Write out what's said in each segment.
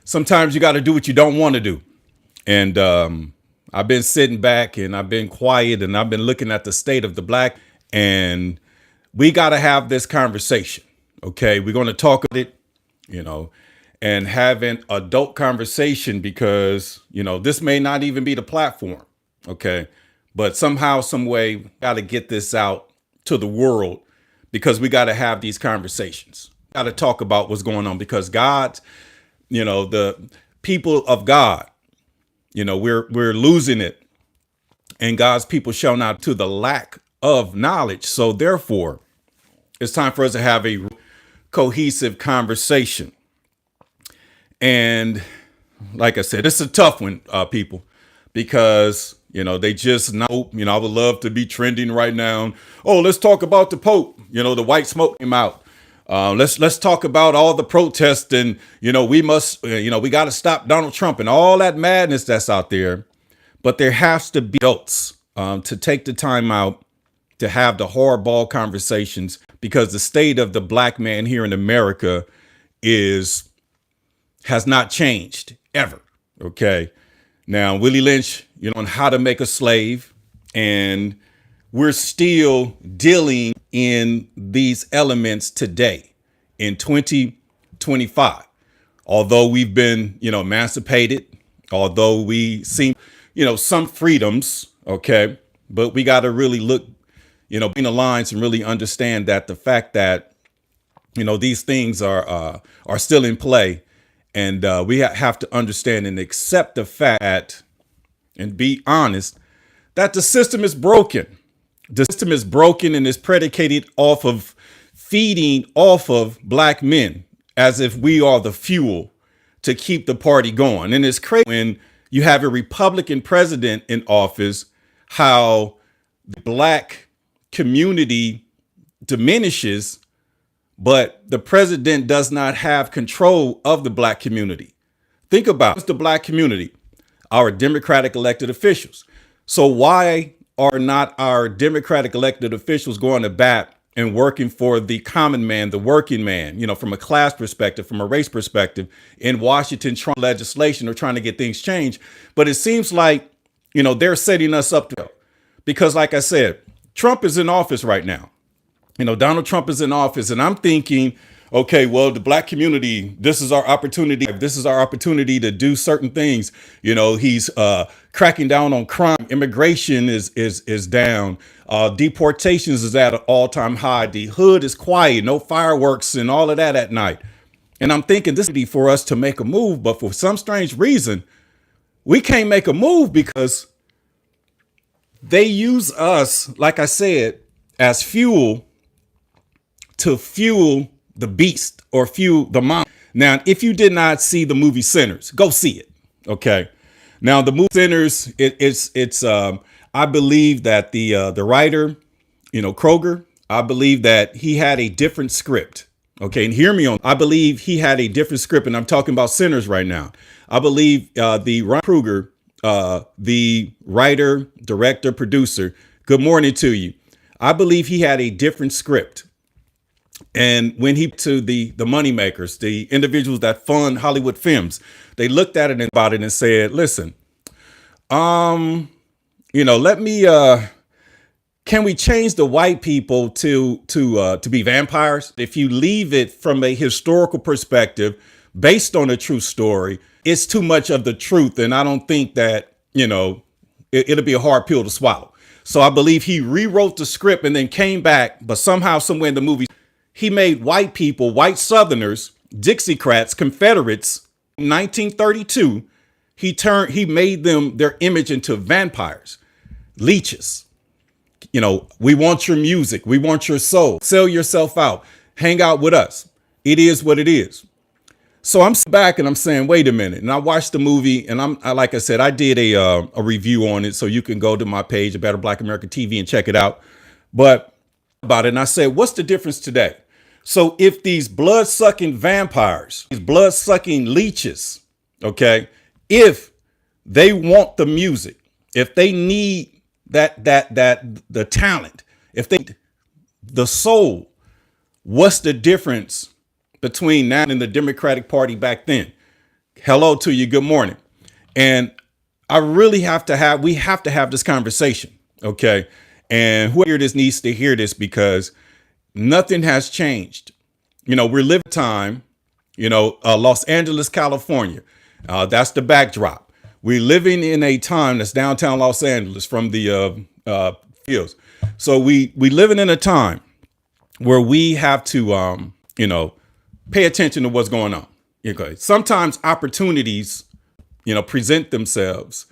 sometimes you got to do what you don't want to do. And I've been sitting back and I've been quiet and I've been looking at the state of the black, and we got to have this conversation. Okay. We're going to talk about it, you know, and have an adult conversation because, you know, this may not even be the platform. Okay. But somehow, some way, got to get this out to the world because we got to have these conversations. Got to talk about what's going on because God, you know, the people of God, you know, we're losing it, and God's people shall not to the lack of knowledge. So therefore, it's time for us to have a cohesive conversation. And like I said, it's a tough one, people, because, you know, they just know, you know, I would love to be trending right now. Oh, let's talk about the Pope. You know, the white smoke came out. Let's talk about all the protests and, you know, we must, you know, we got to stop Donald Trump and all that madness that's out there. But there has to be adults to take the time out to have the hardball conversations, because the state of the black man here in America has not changed ever. OK, now, Willie Lynch, you know, on how to make a slave, and we're still dealing in these elements today in 2025. Although we've been, you know, emancipated, although we seem, you know, some freedoms. OK, but we got to really look, you know, between the lines and really understand that the fact that, you know, these things are still in play. And we have to understand and accept the fact and be honest that the system is broken. The system is broken and is predicated off of feeding off of black men as if we are the fuel to keep the party going. And it's crazy when you have a Republican president in office, how the black community diminishes, but the president does not have control of the black community. Think about the black community, our Democratic elected officials. So why are not our Democratic elected officials going to bat and working for the common man, the working man, you know, from a class perspective, from a race perspective in Washington, trying legislation or trying to get things changed? But it seems like, you know, they're setting us up to, because like I said, Trump is in office right now. You know, Donald Trump is in office, and I'm thinking, OK, well, the black community, this is our opportunity. This is our opportunity to do certain things. You know, he's cracking down on crime. Immigration is down. Deportations is at an all-time high. The hood is quiet. No fireworks and all of that at night. And I'm thinking this is for us to make a move. But for some strange reason, we can't make a move because they use us, like I said, as fuel to fuel the beast or fuel the monster. Now, if you did not see the movie Sinners, go see it. OK, now the movie Sinners, it's I believe that the writer, you know, Kroger, I believe that he had a different script. OK, and hear me on. I believe he had a different script. And I'm talking about Sinners right now. I believe the Ron Kruger, the writer, director, producer. Good morning to you. I believe he had a different script. And when he to the money makers, the individuals that fund Hollywood films, they looked at it about it and said, listen, you know, can we change the white people to be vampires? If you leave it from a historical perspective based on a true story, it's too much of the truth. And I don't think that, you know, it'll be a hard pill to swallow. So I believe he rewrote the script and then came back. But somehow, somewhere in the movie, he made white people, white Southerners, Dixiecrats, Confederates. In 1932, he made them, their image, into vampires, leeches. You know, we want your music. We want your soul. Sell yourself out. Hang out with us. It is what it is. So I'm back and I'm saying, wait a minute. And I watched the movie, and like I said, I did a review on it. So you can go to my page, A Better Black America TV, and check it out. But about it, and I said, what's the difference today? So if these blood-sucking vampires, these blood-sucking leeches, OK, if they want the music, if they need the talent, if they the soul, what's the difference between now and the Democratic Party back then? Hello to you. Good morning. And we have to have this conversation. Okay. And whoever this needs to hear this because nothing has changed. We're living time, Los Angeles, California. That's the backdrop. We're living in a time that's downtown Los Angeles from the fields. So we living in a time where we have to, pay attention to what's going on. Okay. Sometimes opportunities, present themselves.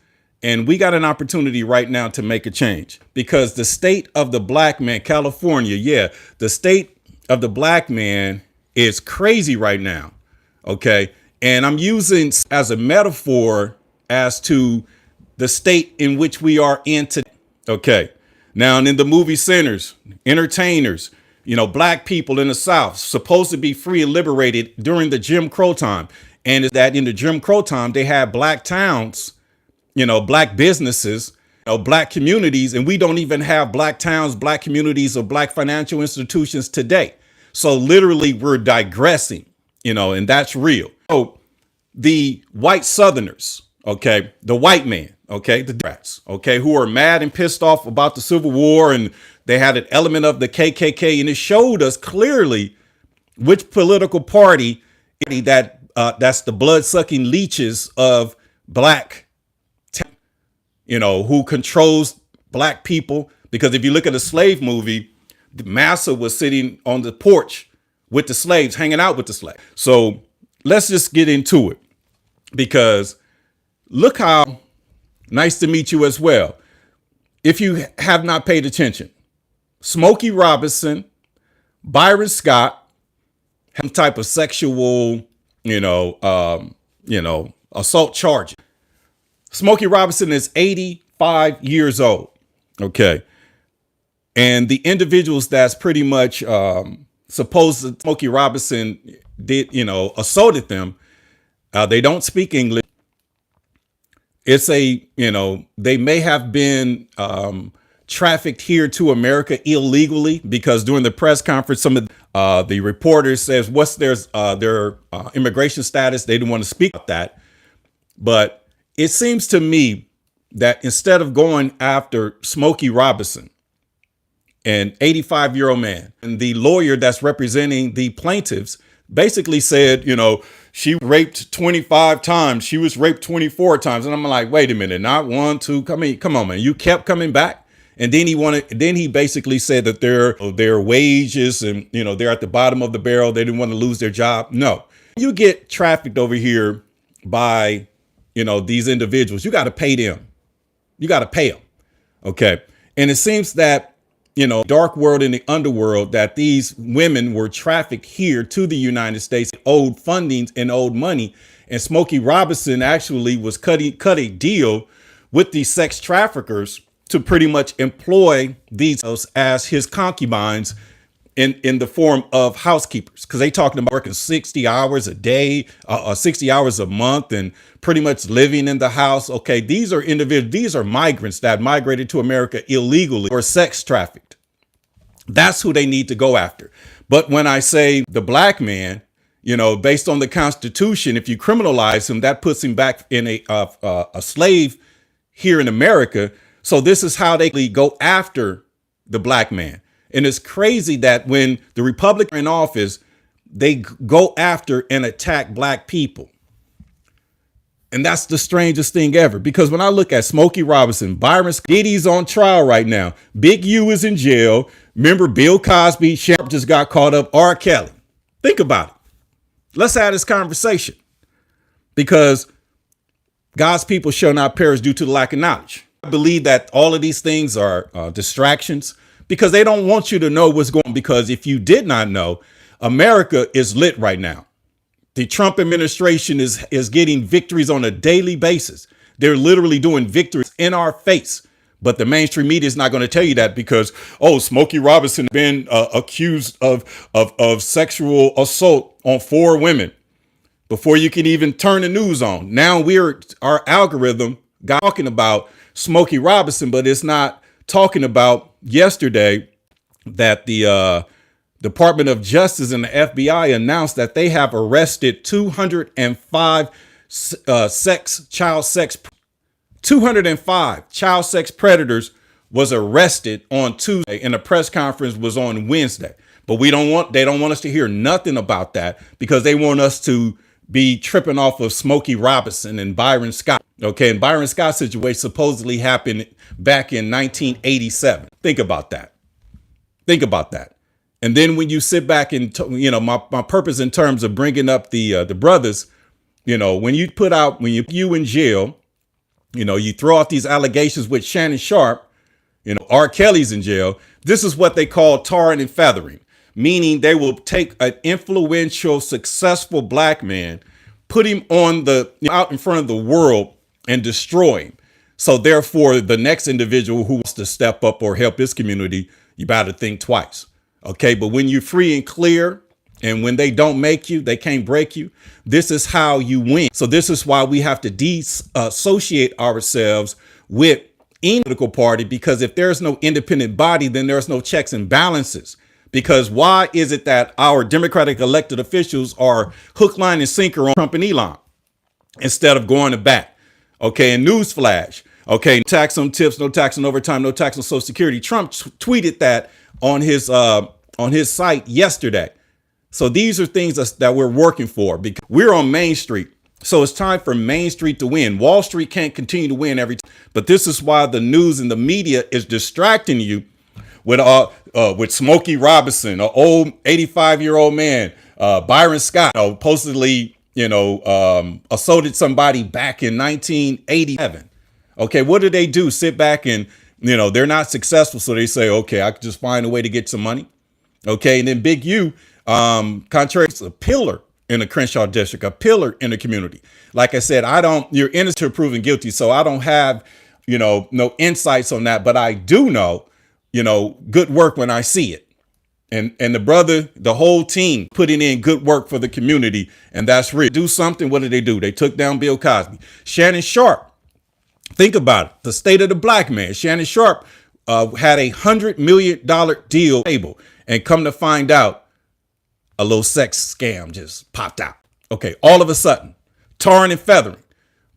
And we got an opportunity right now to make a change because the state of the black man, California, the state of the black man is crazy right now. Okay. And I'm using as a metaphor as to the state in which we are in today. Okay. Now, in the movie centers, entertainers, black people in the South supposed to be free and liberated during the Jim Crow time. And is that in the Jim Crow time, they had black towns, black businesses, black communities, and we don't even have black towns, black communities, or black financial institutions today. So literally we're digressing, and that's real. So the white Southerners, okay, the white man, okay, the Democrats, okay, who are mad and pissed off about the Civil War, and they had an element of the KKK, and it showed us clearly which political party that's the blood-sucking leeches of black, who controls black people. Because if you look at a slave movie, Massa was sitting on the porch with the slaves, hanging out with the slaves. So let's just get into it, because look how nice to meet you as well. If you have not paid attention, Smokey Robinson, Byron Scott, some type of sexual, assault charge. Smokey Robinson is 85 years old. Okay. And the individuals that's pretty much supposed that Smokey Robinson did, assaulted them, they don't speak English. It's they may have been trafficked here to America illegally, because during the press conference, some of the reporters says what's their immigration status. They didn't want to speak about that. But it seems to me that instead of going after Smokey Robinson, an 85-year-old man, and the lawyer that's representing the plaintiffs basically said, she raped 25 times. She was raped 24 times. And I'm like, wait a minute, not one, two, come on, man. You kept coming back. And then he basically said that their wages and, they're at the bottom of the barrel. They didn't want to lose their job. No, you get trafficked over here by, these individuals. You got to pay them. You got to pay them. Okay. And it seems that, dark world and the underworld, that these women were trafficked here to the United States, owed fundings and owed money. And Smokey Robinson actually was cut a deal with these sex traffickers to pretty much employ these as his concubines in the form of housekeepers, because they talking about working 60 hours a day, 60 hours a month, and pretty much living in the house. Okay, these are individuals, these are migrants that migrated to America illegally or sex trafficked. That's who they need to go after. But when I say the black man, based on the Constitution, if you criminalize him, that puts him back in a slave here in America. So this is how they go after the black man. And it's crazy that when the Republicans are in office, they go after and attack black people. And that's the strangest thing ever, because when I look at Smokey Robinson, Byron, Diddy's on trial right now. Big U is in jail. Remember, Bill Cosby, Sharpe just got caught up. R. Kelly. Think about it. Let's have this conversation, because God's people shall not perish due to the lack of knowledge. I believe that all of these things are distractions, because they don't want you to know what's going on. Because if you did not know, America is lit right now. The Trump administration is getting victories on a daily basis. They're literally doing victories in our face. But the mainstream media is not going to tell you that, because, Smokey Robinson been accused of sexual assault on 4 women before you can even turn the news on. Now our algorithm got talking about Smokey Robinson, but it's not talking about yesterday that the Department of Justice and the FBI announced that they have arrested 205 child sex. 205 child sex predators was arrested on Tuesday, and the press conference was on Wednesday. But they don't want us to hear nothing about that because they want us to be tripping off of Smokey Robinson and Byron Scott. Okay, and Byron Scott's situation supposedly happened back in 1987. Think about that. Think about that. And then when you sit back and, my purpose in terms of bringing up the brothers, when you in jail, you throw out these allegations with Shannon Sharpe, R. Kelly's in jail. This is what they call tarring and feathering, meaning they will take an influential, successful black man, put him on out in front of the world and destroy him. So therefore, the next individual who wants to step up or help his community, you better think twice. Okay. But when you're free and clear, and when they don't make you, they can't break you. This is how you win. So this is why we have to dissociate ourselves with any political party, because if there's no independent body, then there's no checks and balances. Because why is it that our Democratic elected officials are hook, line, and sinker on Trump and Elon instead of going to bat? Okay, and newsflash. Okay, tax on tips, no tax on overtime, no tax on Social Security. Trump tweeted that on his site yesterday. So these are things that we're working for, because we're on Main Street. So it's time for Main Street to win. Wall Street can't continue to win every time. But this is why the news and the media is distracting you with Smokey Robinson, an old 85-year-old man, Byron Scott, supposedly, assaulted somebody back in 1987. Okay, what do they do? Sit back and, they're not successful. So they say, okay, I could just find a way to get some money. Okay, and then Big U, contrary, is a pillar in the Crenshaw district, a pillar in the community. Like I said, you're innocent until proven guilty. So I don't have, no insights on that, but I do know, good work when I see it. And the whole team putting in good work for the community. And that's real. Do something. What did they do? They took down Bill Cosby. Shannon Sharpe. Think about it. The state of the black man. Shannon Sharpe had $100 million deal table, and come to find out, a little sex scam just popped out. Okay, all of a sudden, tarring and feathering.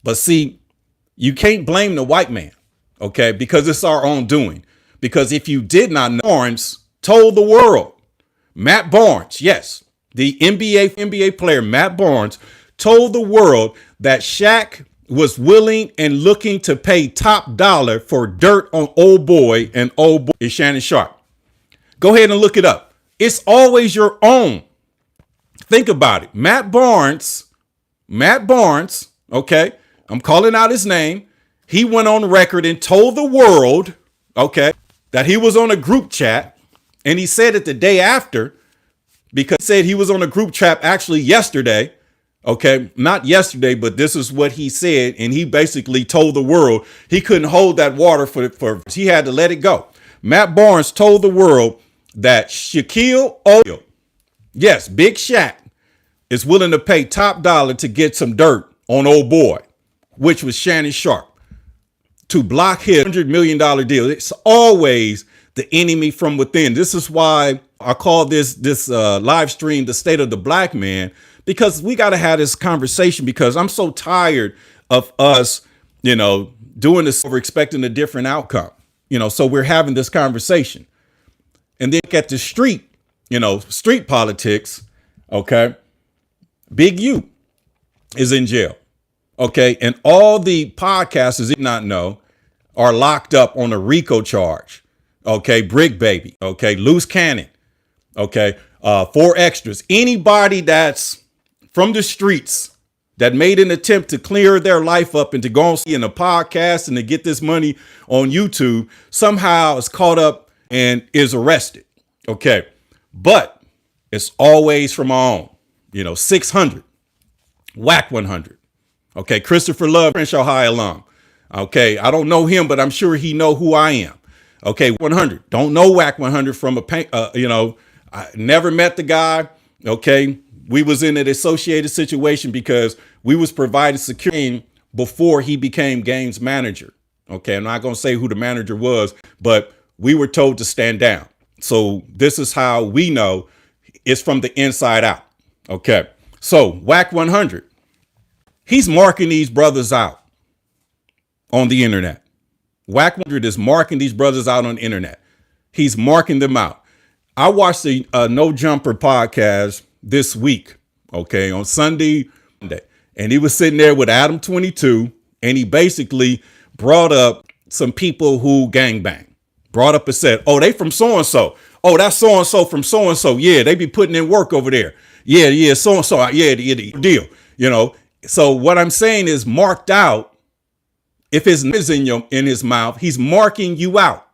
But see, you can't blame the white man, okay, because it's our own doing. Because if you did not know, Barnes told the world, Matt Barnes, yes, the NBA player Matt Barnes told the world that Shaq was willing and looking to pay top dollar for dirt on old boy, and old boy is Shannon Sharpe. Go ahead and look it up. It's always your own. Think about it. Matt Barnes, okay, I'm calling out his name. He went on record and told the world, okay, that he was on a group chat, and he said it the day after, because he said he was on a group chat actually yesterday. Okay, not yesterday, but this is what he said. And he basically told the world he couldn't hold that water for he had to let it go. Matt Barnes told the world that Shaquille O'Neal, yes, Big Shaq, is willing to pay top dollar to get some dirt on old boy, which was Shannon Sharpe, to block his $100 million deal. It's always the enemy from within. This is why I call this live stream the State of the Black Man, because we got to have this conversation, because I'm so tired of us, doing this over expecting a different outcome, so we're having this conversation. And then at the street, street politics. Okay. Big U is in jail. Okay. And all the podcasters you not know are locked up on a RICO charge. Okay. Brick Baby. Okay. Loose Cannon. Okay. 4 extras. Anybody that's from the streets that made an attempt to clear their life up and to go on in a podcast and to get this money on YouTube somehow is caught up and is arrested. Okay. But it's always from our own, 600, Wack 100. Okay. Christopher Love, Crenshaw High alum. Okay. I don't know him, but I'm sure he know who I am. Okay. 100. Don't know Wack 100 from I never met the guy. Okay. We was in an associated situation because we was provided security before he became games manager. Okay. I'm not going to say who the manager was, but we were told to stand down. So this is how we know it's from the inside out. Okay. So Wack 100, He's marking these brothers out on the internet. Wack 100 is marking these brothers out on the internet. He's marking them out. I watched the No Jumper podcast this week, okay, on Sunday, and he was sitting there with Adam 22, and he basically brought up some people who gangbang. Brought up and said, oh, they from so-and-so. Oh, that's so-and-so from so-and-so. Yeah, they be putting in work over there. Yeah, so-and-so. Yeah, the deal. You know, so what I'm saying is marked out. If his name is in his mouth, he's marking you out.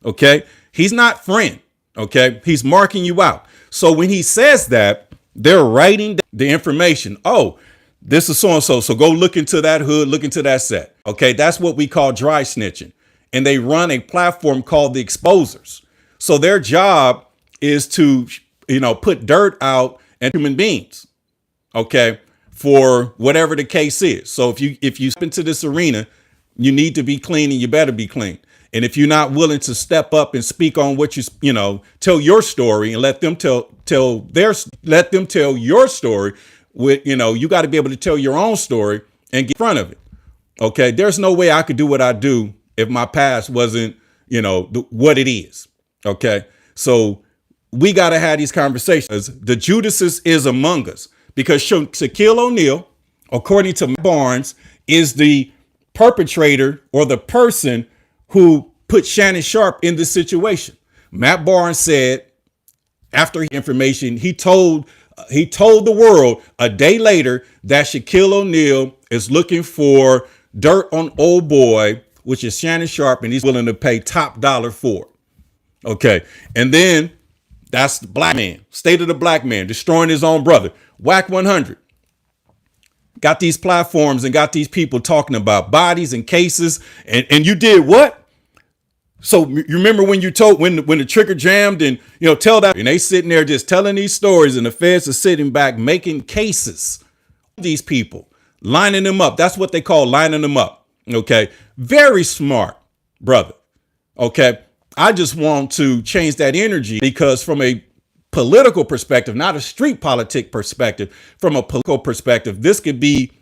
Okay. He's not friend. Okay. He's marking you out. So when he says that, they're writing the information. Oh, this is so-and-so. So go look into that hood, look into that set. Okay. That's what we call dry snitching. And they run a platform called the Exposers. So their job is to, put dirt out and human beings. Okay. For whatever the case is. So if you step into this arena, you need to be clean, and you better be clean. And if you're not willing to step up and speak on what tell your story and let them tell your story with, you got to be able to tell your own story and get in front of it. Okay. There's no way I could do what I do if my past wasn't, what it is. Okay. So we got to have these conversations. The Judases is among us because Shaquille O'Neal, according to Barnes, is the perpetrator or the person who put Shannon Sharpe in this situation. Matt Barnes said after information, he told the world a day later that Shaquille O'Neal is looking for dirt on old boy, which is Shannon Sharpe, and he's willing to pay top dollar for it. Okay. And then that's the black man, state of the black man, destroying his own brother. Wack 100. Got these platforms and got these people talking about bodies and cases. And you did what? So you remember when you told when the trigger jammed and, tell that, and they sitting there just telling these stories and the feds are sitting back making cases. These people lining them up. That's what they call lining them up. OK, very smart, brother. OK, I just want to change that energy because from a political perspective, not a street politic perspective, from a political perspective, this could be,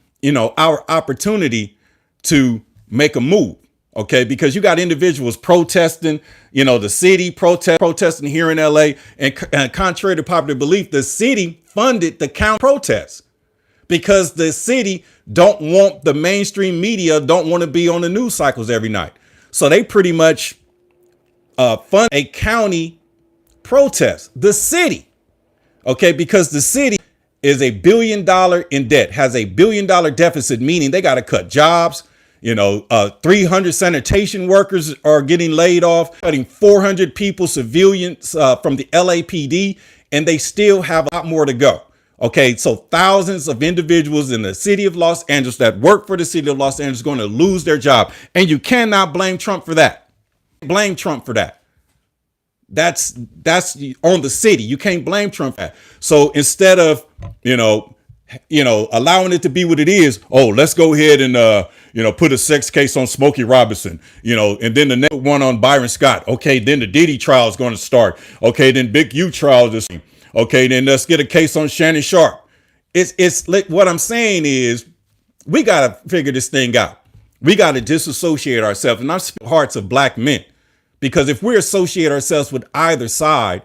our opportunity to make a move. OK, because you got individuals protesting, the city protesting here in L.A. And contrary to popular belief, the city funded the counter protests because the city don't want the mainstream media, don't want to be on the news cycles every night. So they pretty much fund a county protest, the city. OK, because the city is $1 billion in debt, has $1 billion deficit, meaning they got to cut jobs. 300 sanitation workers are getting laid off, cutting 400 people, civilians from the LAPD, and they still have a lot more to go. OK, so thousands of individuals in the city of Los Angeles that work for the city of Los Angeles are going to lose their job. And you cannot blame Trump for that. Blame Trump for that. That's on the city. You can't blame Trump for that. So instead of, allowing it to be what it is, oh, let's go ahead and, put a sex case on Smokey Robinson, and then the next one on Byron Scott. OK, then the Diddy trial is going to start. OK, then Big U trial is. OK, then let's get a case on Shannon Sharpe. It's like what I'm saying is we got to figure this thing out. We got to disassociate ourselves, and I'm speaking hearts of black men, because if we associate ourselves with either side,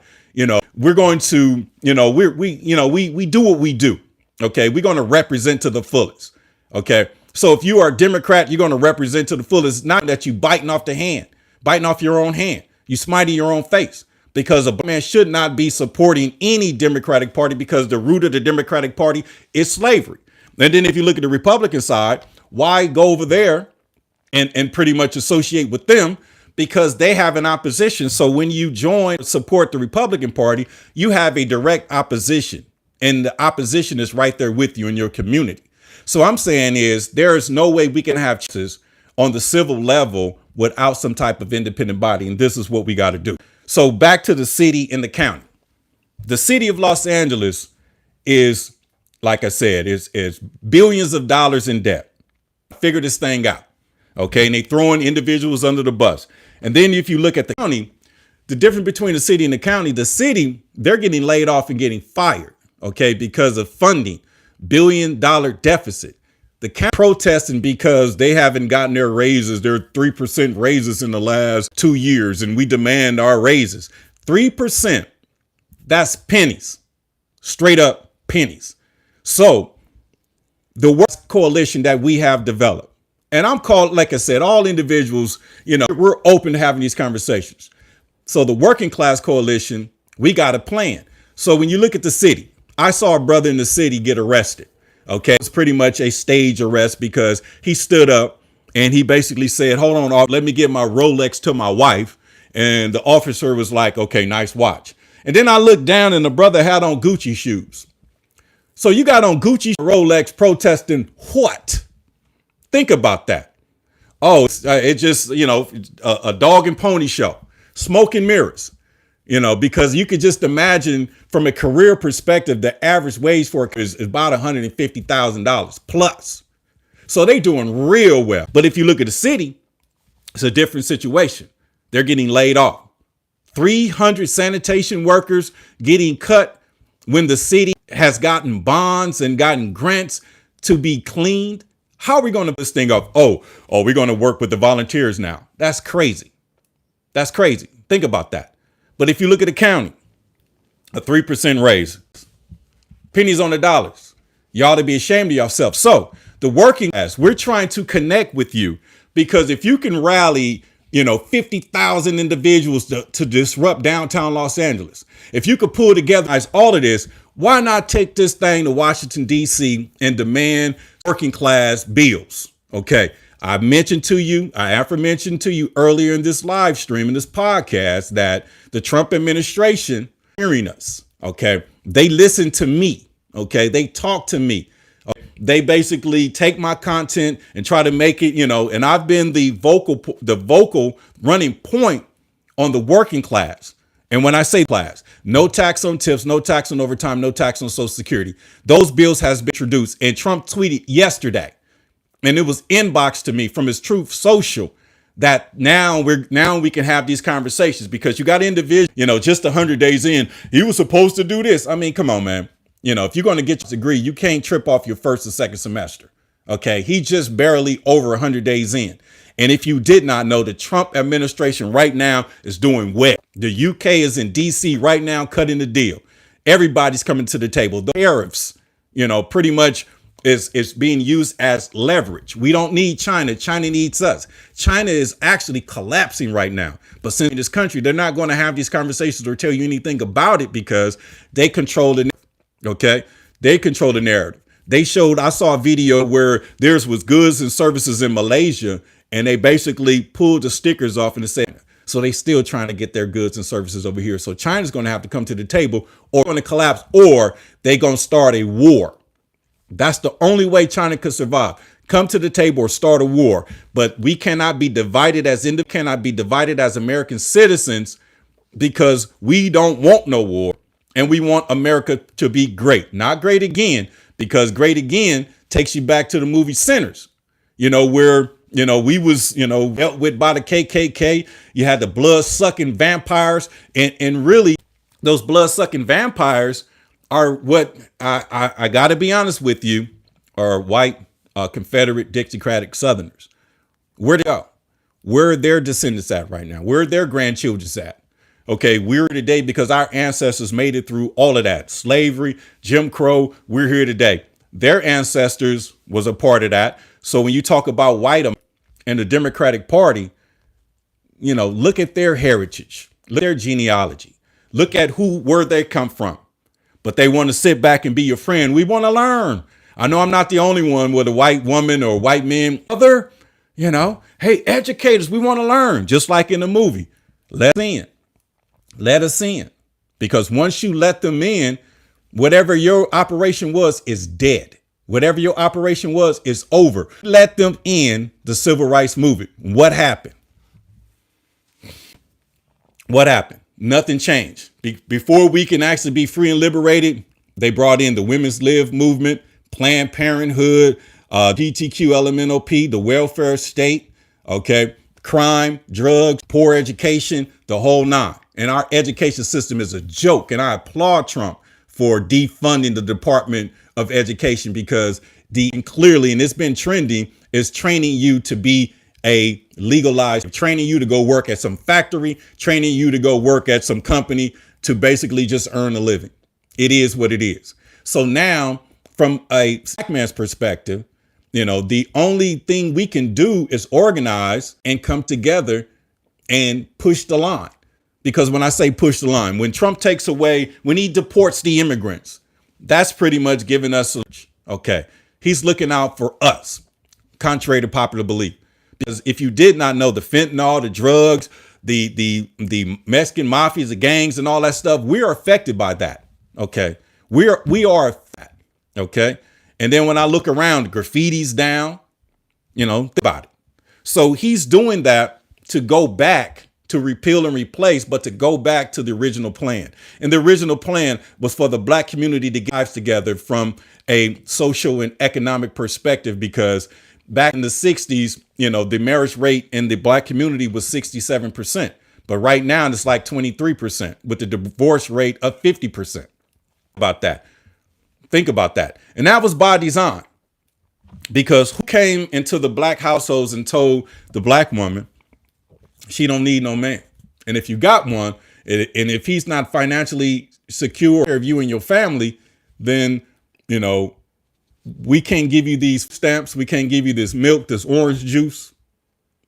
we're going to, we do what we do. OK, we're going to represent to the fullest. OK, so if you are a Democrat, you're going to represent to the fullest. Not that you biting off your own hand, you smiting your own face, because a man should not be supporting any Democratic Party because the root of the Democratic Party is slavery. And then if you look at the Republican side, why go over there and pretty much associate with them? Because they have an opposition. So when you support the Republican Party, you have a direct opposition, and the opposition is right there with you in your community. So I'm saying is there is no way we can have justice on the civil level without some type of independent body. And this is what we got to do. So back to the city and the county. The city of Los Angeles is, like I said, is billions of dollars in debt. Figure this thing out. OK, and they throwing individuals under the bus. And then if you look at the county, the difference between the city and the county, they're getting laid off and getting fired. OK, because of funding, $1 billion deficit. The county protesting because they haven't gotten their raises, their 3% raises in the last 2 years, and we demand our raises. 3%, that's pennies, straight up pennies. So the worst coalition that we have developed, and I'm called, like I said, all individuals, we're open to having these conversations. So the working class coalition, we got a plan. So when you look at the city, I saw a brother in the city get arrested. Okay, it's pretty much a stage arrest because he stood up and he basically said, hold on, let me give my Rolex to my wife. And the officer was like, okay, nice watch. And then I looked down and the brother had on Gucci shoes. So you got on Gucci Rolex protesting what? Think about that. Oh, it's just, a dog and pony show, smoke and mirrors. Because you could just imagine from a career perspective, the average wage for it is about $150,000 plus. So they doing real well. But if you look at the city, it's a different situation. They're getting laid off. 300 sanitation workers getting cut when the city has gotten bonds and gotten grants to be cleaned. How are we going to put this thing up? Oh, we're going to work with the volunteers now. That's crazy. That's crazy. Think about that. But if you look at the county, a 3% raise, pennies on the dollars, you ought to be ashamed of yourself. So the working class, we're trying to connect with you because if you can rally, 50,000 individuals to disrupt downtown Los Angeles, if you could pull together all of this, why not take this thing to Washington, D.C. and demand working class bills? Okay. I aforementioned to you earlier in this live stream, in this podcast, that the Trump administration hearing us. OK, they listen to me. OK, they talk to me. Okay? They basically take my content and try to make it, and I've been the vocal running point on the working class. And when I say class, no tax on tips, no tax on overtime, no tax on Social Security. Those bills has been introduced. And Trump tweeted yesterday, and it was inboxed to me from his Truth Social, that now we can have these conversations because you got individuals, just 100 days in, he was supposed to do this. I mean, come on, man. If you're going to get your degree, you can't trip off your first or second semester. OK, he just barely over 100 days in. And if you did not know, the Trump administration right now is doing well. The UK is in D.C. right now cutting the deal. Everybody's coming to the table. The tariffs, pretty much is being used as leverage. We don't need China. China needs us. China is actually collapsing right now. But since in this country, they're not going to have these conversations or tell you anything about it because they control the narrative. Okay, they control the narrative. I saw a video where theirs was goods and services in Malaysia, and they basically pulled the stickers off and said, so they still trying to get their goods and services over here. So China's going to have to come to the table or going to collapse, or they're going to start a war. That's the only way China could survive. Come to the table or start a war. But we cannot be divided as American citizens because we don't want no war. And we want America to be great. Not great again, because great again takes you back to the movie Sinners, where, we was, dealt with by the KKK. You had the blood sucking vampires, and really those blood sucking vampires are what I got to be honest with you, are white Confederate Dixiecratic Southerners. Where they go? Where are their descendants at right now? Where are their grandchildren at? Okay, we're here today because our ancestors made it through all of that. Slavery, Jim Crow, we're here today. Their ancestors was a part of that. So when you talk about white and the Democratic Party, look at their heritage, look at their genealogy, look at where they come from. But they want to sit back and be your friend. We want to learn. I know I'm not the only one with a white woman or white man. Hey, educators, we want to learn. Just like in the movie. Let us in. Because once you let them in, whatever your operation was is dead. Whatever your operation was is over. Let them in the civil rights movement. What happened? Nothing changed. Before we can actually be free and liberated, they brought in the women's live movement, Planned Parenthood, GTQ LMNOP, the welfare state, okay, crime, drugs, poor education, the whole nine. And our education system is a joke. And I applaud Trump for defunding the Department of Education, because And clearly, and it's been trending, is training you to be a legalized, training you to go work at some factory, training you to go work at some company to basically just earn a living. It is what it is. So now, from a black man's perspective, the only thing we can do is organize and come together and push the line. Because when I say push the line, when Trump takes away, when he deports the immigrants, that's pretty much giving us, okay, he's looking out for us, contrary to popular belief. Because if you did not know, the fentanyl, the drugs, the Mexican mafias, the gangs and all that stuff, we are affected by that. Okay. We are affected. Okay. And then when I look around, graffiti's down, think about it. So he's doing that to go back to repeal and replace, but to go back to the original plan. And the original plan was for the black community to get lives together from a social and economic perspective, because back in the 60s, the marriage rate in the black community was 67%. But right now it's like 23% with the divorce rate of 50%. About that. Think about that. And that was by design, because who came into the black households and told the black woman she don't need no man? And if you got one, and if he's not financially secure of you and your family, then, we can't give you these stamps. We can't give you this milk, this orange juice,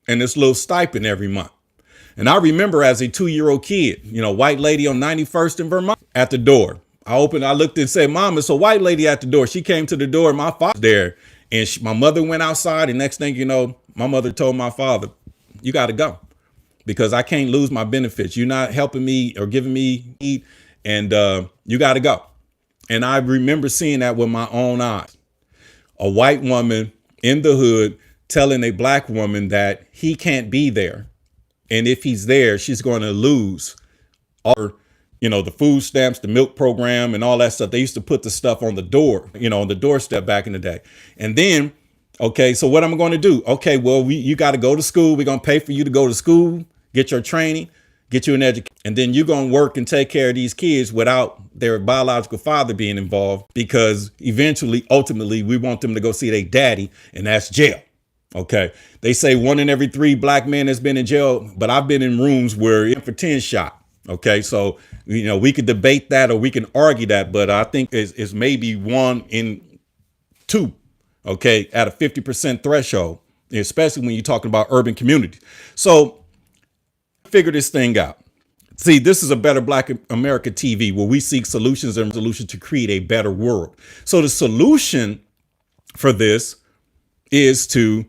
and this little stipend every month. And I remember as a 2-year-old kid, white lady on 91st in Vermont at the door. I looked and said, Mom, it's a white lady at the door. She came to the door and my father was there, and my mother went outside. And next thing you know, my mother told my father, you got to go, because I can't lose my benefits. You're not helping me or giving me eat, and you got to go. And I remember seeing that with my own eyes. A white woman in the hood telling a black woman that he can't be there. And if he's there, she's going to lose all, the food stamps, the milk program and all that stuff. They used to put the stuff on the door, on the doorstep back in the day. And then, okay, so what am I going to do? Okay, well, you got to go to school. We're going to pay for you to go to school, get your training, get you an education. And then you're going to work and take care of these kids without their biological father being involved, because ultimately, we want them to go see their daddy, and that's jail. Okay. They say 1 in every 3 black men has been in jail, but I've been in rooms where for 10 shot. Okay. So, we could debate that or we can argue that, but I think it's maybe 1 in 2. Okay. At a 50% threshold, especially when you're talking about urban communities. So figure this thing out. See, this is a Better Black America TV, where we seek solutions and resolutions to create a better world. So the solution for this is to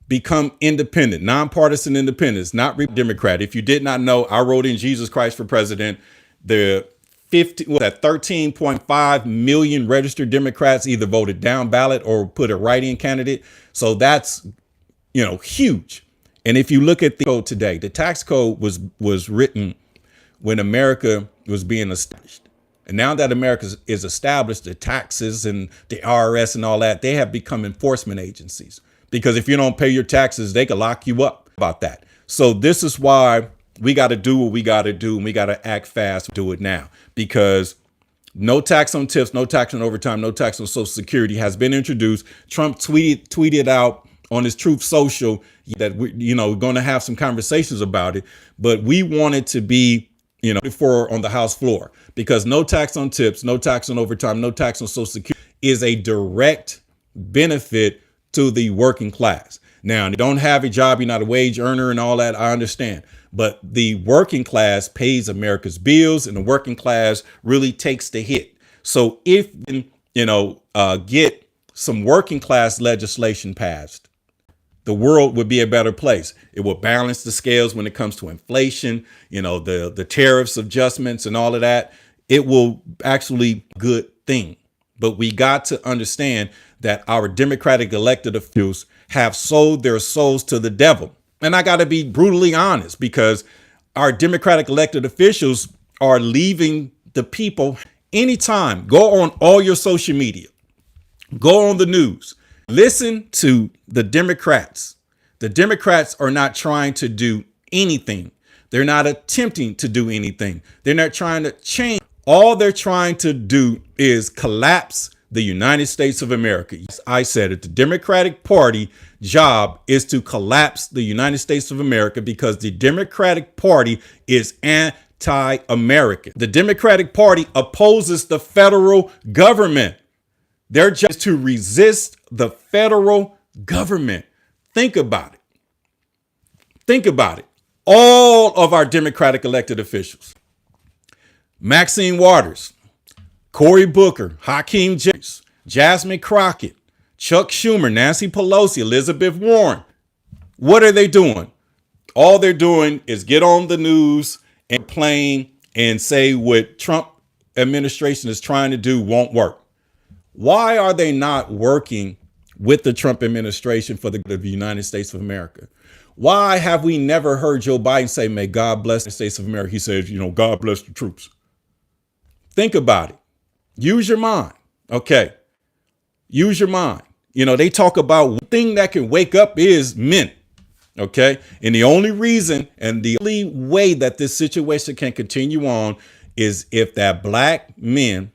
become independent, nonpartisan independence, not Democrat. If you did not know, I wrote in Jesus Christ for President. The 13.5 million registered Democrats either voted down ballot or put a write-in candidate. So that's, huge. And if you look at the code today, the tax code was written when America was being established. And now that America is established, the taxes and the IRS and all that, they have become enforcement agencies, because if you don't pay your taxes, they can lock you up about that. So this is why we got to do what we got to do, and we got to act fast, do it now, because no tax on tips, no tax on overtime, no tax on Social Security has been introduced. Trump tweeted out on his Truth Social that we're going to have some conversations about it, but we want it to be before on the House floor, because no tax on tips, no tax on overtime, no tax on Social Security is a direct benefit to the working class. Now, you don't have a job, you're not a wage earner and all that, I understand. But the working class pays America's bills, and the working class really takes the hit. So if, get some working class legislation passed, the world would be a better place. It will balance the scales when it comes to inflation, the tariffs adjustments and all of that. It will actually good thing. But we got to understand that our Democratic elected officials have sold their souls to the devil. And I got to be brutally honest, because our Democratic elected officials are leaving the people. Anytime, go on all your social media, go on the news. Listen to the Democrats. The Democrats are not trying to do anything. They're not attempting to do anything. They're not trying to change. All they're trying to do is collapse the United States of America. Yes, I said it. The Democratic Party job is to collapse the United States of America because the Democratic Party is anti-American. The Democratic Party opposes the federal government. Their job is to resist the federal government. Think about it. Think about it. All of our Democratic elected officials, Maxine Waters, Cory Booker, Hakeem Jeffries, Jasmine Crockett, Chuck Schumer, Nancy Pelosi, Elizabeth Warren. What are they doing? All they're doing is get on the news and complain and say what Trump administration is trying to do won't work. Why are they not working with the Trump administration for the good of the United States of America? Why have we never heard Joe Biden say, may God bless the States of America? He says, God bless the troops. Think about it. Use your mind. Okay. Use your mind. They talk about one thing that can wake up is men. Okay. And the only reason and the only way that this situation can continue on is if that black men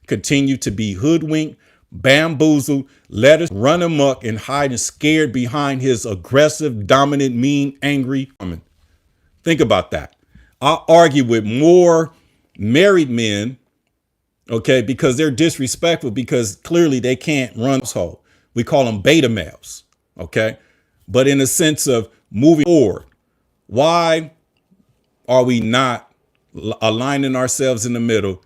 continue to be hoodwinked, bamboozled, let us run amok and hide and scared behind his aggressive, dominant, mean, angry woman. Think about that. I argue with more married men, okay, because they're disrespectful, because clearly they can't run this hole. We call them beta males, okay? But in the sense of moving forward, why are we not aligning ourselves in the middle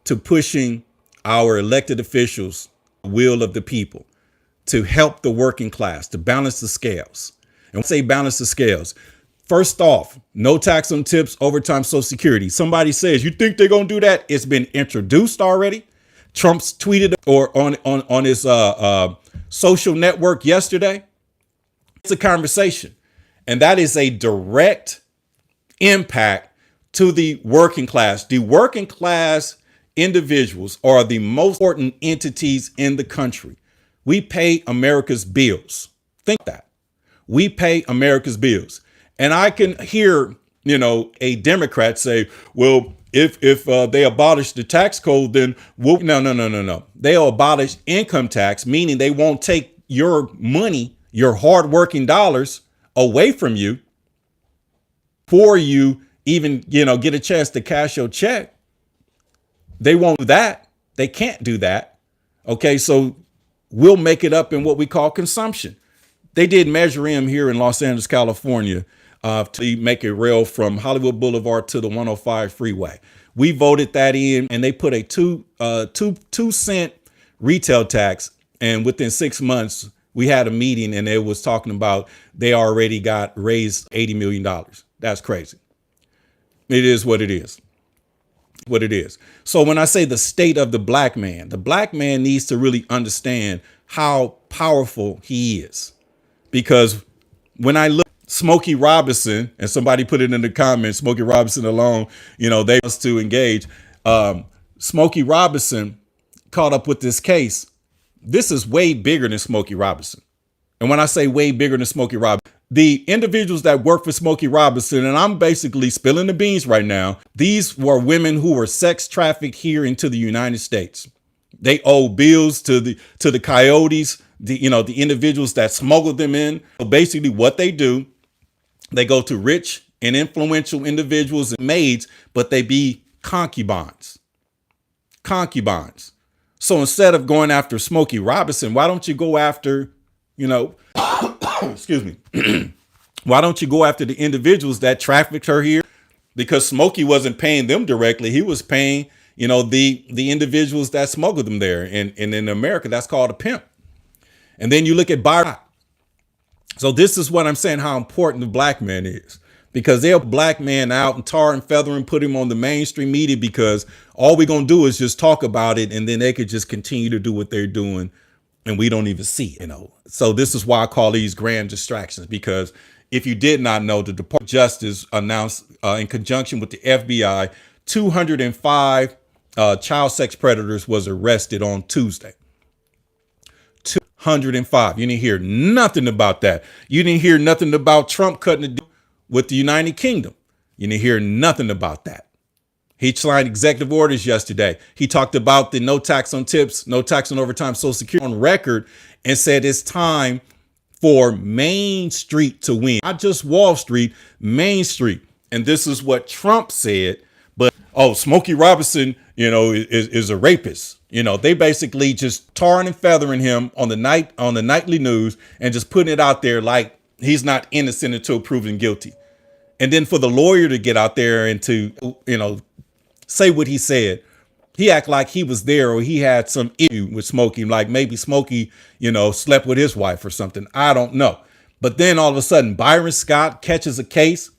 to pushing our elected officials, will of the people, to help the working class, to balance the scales? And when I say balance the scales, first off, no tax on tips, overtime, Social Security. Somebody says, you think they're going to do that? It's been introduced already. Trump's tweeted or on his social network yesterday. It's a conversation. And that is a direct impact to the working class. The working class individuals are the most important entities in the country. We pay America's bills. Think that. We pay America's bills. And I can hear, a Democrat say, well, if they abolish the tax code, then no. They'll abolish income tax, meaning they won't take your money, your hardworking dollars away from you before you even, get a chance to cash your check. They won't do that. They can't do that. Okay, so we'll make it up in what we call consumption. They did Measure M here in Los Angeles, California, to make a rail from Hollywood Boulevard to the 105 freeway. We voted that in, and they put a 2-cent retail tax. And within 6 months, we had a meeting, and it was talking about they already got raised $80 million. That's crazy. It is what it is. What it is. So when I say the state of the black man needs to really understand how powerful he is. Because when I look at Smokey Robinson, and somebody put it in the comments, Smokey Robinson alone, they want to engage. Smokey Robinson caught up with this case. This is way bigger than Smokey Robinson. And when I say way bigger than Smokey Robinson, the individuals that work for Smokey Robinson, and I'm basically spilling the beans right now, these were women who were sex trafficked here into the United States. They owe bills to the coyotes, the individuals that smuggled them in. So basically what they do, they go to rich and influential individuals and maids, but they be concubines. Concubines. So instead of going after Smokey Robinson, why don't you go after, excuse me. Why don't you go after the individuals that trafficked her here? Because Smokey wasn't paying them directly. He was paying, the individuals that smuggled them there. And in America, that's called a pimp. And then you look at Byron. So this is what I'm saying, how important the black man is. Because they'll black man out and tar and feather and put him on the mainstream media, because all we're going to do is just talk about it, and then they could just continue to do what they're doing, and we don't even see it. So this is why I call these grand distractions, because if you did not know, the Department of Justice announced in conjunction with the FBI, 205 child sex predators was arrested on Tuesday. 205. You didn't hear nothing about that. You didn't hear nothing about Trump cutting the deal with the United Kingdom. You didn't hear nothing about that. He signed executive orders yesterday. He talked about the no tax on tips, no tax on overtime, Social Security on record, and said it's time for Main Street to win, not just Wall Street, Main Street. And this is what Trump said. But, oh, Smokey Robinson, is a rapist. They basically just tarring and feathering him on the nightly news and just putting it out there like he's not innocent until proven guilty. And then for the lawyer to get out there and to, say what he said, he act like he was there or he had some issue with Smokey, like maybe Smokey, slept with his wife or something. I don't know. But then all of a sudden, Byron Scott catches a case,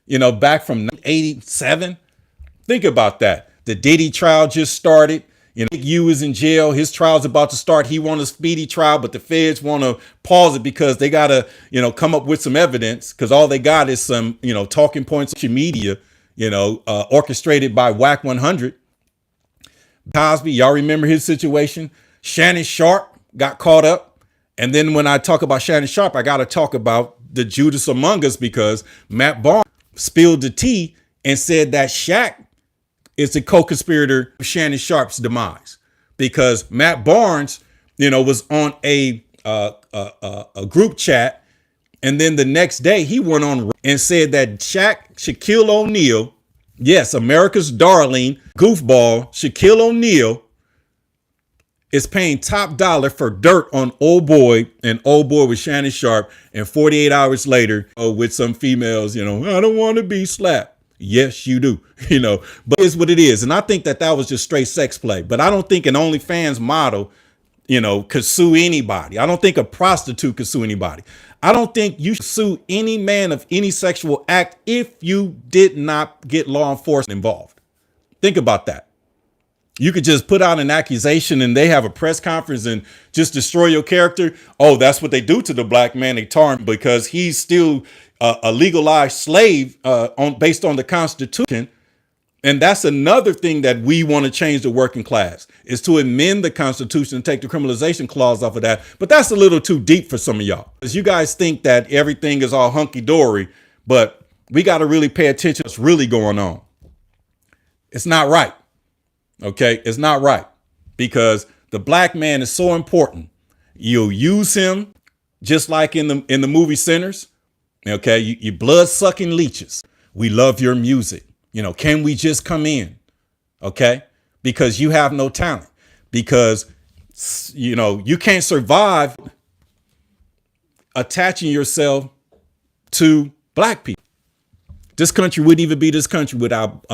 back from 1987. Think about that. The Diddy trial just started. Big U is in jail. His trial's about to start. He wants a speedy trial, but the feds want to pause it because they got to, come up with some evidence because all they got is some, talking points, social media, orchestrated by Wack 100. Cosby, y'all remember his situation? Shannon Sharpe got caught up. And then when I talk about Shannon Sharpe, I got to talk about the Judas Among Us because Matt Barnes spilled the tea and said that Shaq is the co-conspirator of Shannon Sharpe's demise because Matt Barnes, was on a group chat. And then the next day he went on and said that Shaquille O'Neal, yes, America's darling goofball, Shaquille O'Neal is paying top dollar for dirt on old boy and old boy with Shannon Sharpe. And 48 hours later, with some females, I don't want to be slapped. Yes, you do, but it's what it is. And I think that was just straight sex play. But I don't think an OnlyFans model, could sue anybody. I don't think a prostitute could sue anybody. I don't think you should sue any man of any sexual act if you did not get law enforcement involved. Think about that. You could just put out an accusation and they have a press conference and just destroy your character. Oh, that's what they do to the black man. They tar him because he's still a legalized slave based on the Constitution. And that's another thing that we want to change the working class is to amend the Constitution and take the criminalization clause off of that. But that's a little too deep for some of y'all because you guys think that everything is all hunky dory, but we got to really pay attention to what's really going on. It's not right. OK, it's not right because the black man is so important. You'll use him just like in the movie Sinners. OK, you blood sucking leeches. We love your music. Can we just come in? OK, because you have no talent, because, you can't survive attaching yourself to black people. This country wouldn't even be this country without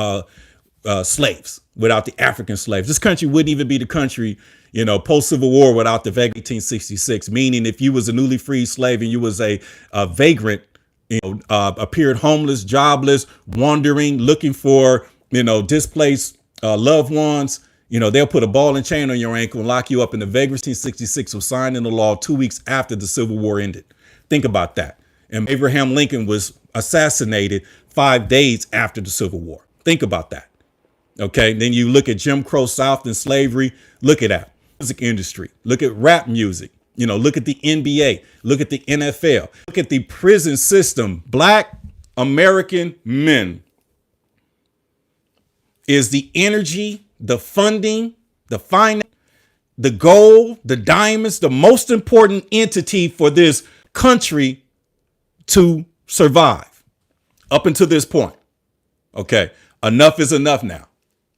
slaves, without the African slaves. This country wouldn't even be the country, post-Civil War without the vagrant 1866, meaning if you was a newly freed slave and you was a vagrant, appeared homeless, jobless, wandering, looking for, displaced loved ones, they'll put a ball and chain on your ankle and lock you up. And the vagrant 1866 was signed into law 2 weeks after the Civil War ended. Think about that. And Abraham Lincoln was assassinated 5 days after the Civil War. Think about that. OK, then you look at Jim Crow South and slavery. Look at that music industry. Look at rap music. Look at the NBA. Look at the NFL. Look at the prison system. Black American men is the energy, the funding, the finance, the gold, the diamonds, the most important entity for this country to survive up until this point. OK, enough is enough now.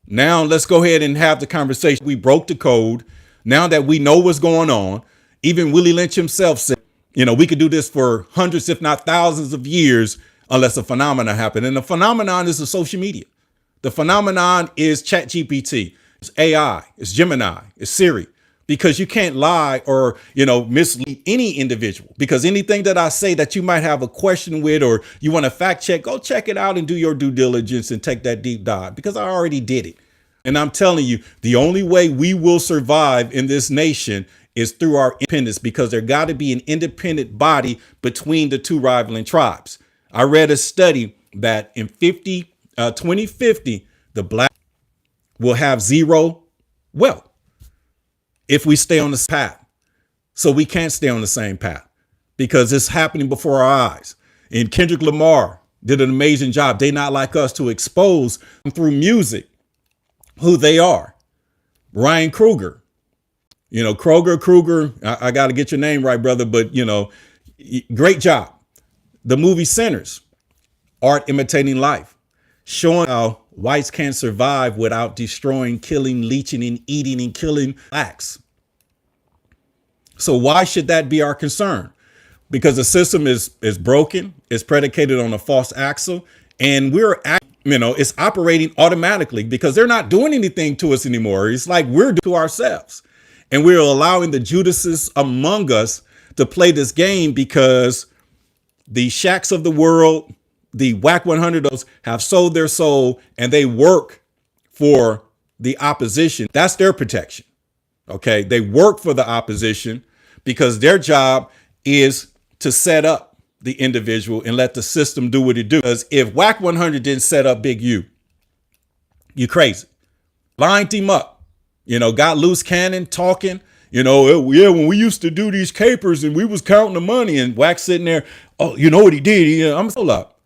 Now let's go ahead and have the conversation. We broke the code. Now that we know what's going on, even Willie Lynch himself said, we could do this for hundreds, if not thousands of years, unless a phenomenon happened. And the phenomenon is the social media. The phenomenon is ChatGPT. It's AI. It's Gemini. It's Siri. Because you can't lie or, mislead any individual. Because anything that I say that you might have a question with or you want to fact check, go check it out and do your due diligence and take that deep dive because I already did it. And I'm telling you, the only way we will survive in this nation is through our independence, because there got to be an independent body between the two rivaling tribes. I read a study that in 2050, the black will have zero wealth if we stay on this path. So we can't stay on the same path because it's happening before our eyes. And Kendrick Lamar, did an amazing job. They not like us to expose through music who they are. Ryan Kruger, Kruger. I got to get your name right, brother. But, great job. The movie Sinners, art imitating life, showing how whites can't survive without destroying, killing, leeching, and eating and killing blacks. So why should that be our concern? Because the system is broken, it's predicated on a false axle, and it's operating automatically because they're not doing anything to us anymore. It's like we're doing to ourselves. And we're allowing the Judases among us to play this game because the Shacks of the world, the Wack 100 have sold their soul and they work for the opposition. That's their protection. Okay. They work for the opposition because their job is to set up the individual and let the system do what it do. Because if Wack 100 didn't set up Big U, you crazy. Lined him up, got loose cannon talking, when we used to do these capers and we was counting the money and Wack sitting there. Oh, you know what he did? I'm so up.